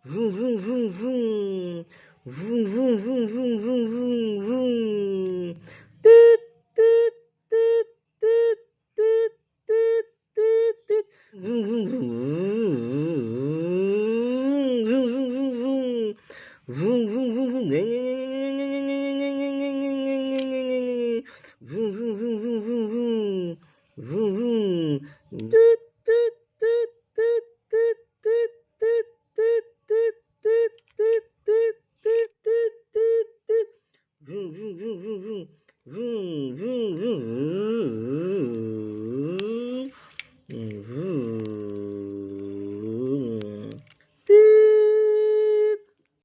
Vum vum vum vum. Vum vum vum vum vum vum vum. Tıt tıt tıt tıt tıt tıt tıt tıt. Vum vum vum. Vum vum vum vum. Vum vum vum vum. Ne ne ne ne ne ne ne ne ne ne ne ne ne ne ne ne. Vum vum vum vum vum vum. Vum vum. Tüt tüt tüt tüt tüt tüt tüt tüt tüt tüt tüt tüt tüt tüt tüt tüt. Vum vum vum vum vum. Vum vum vum vum.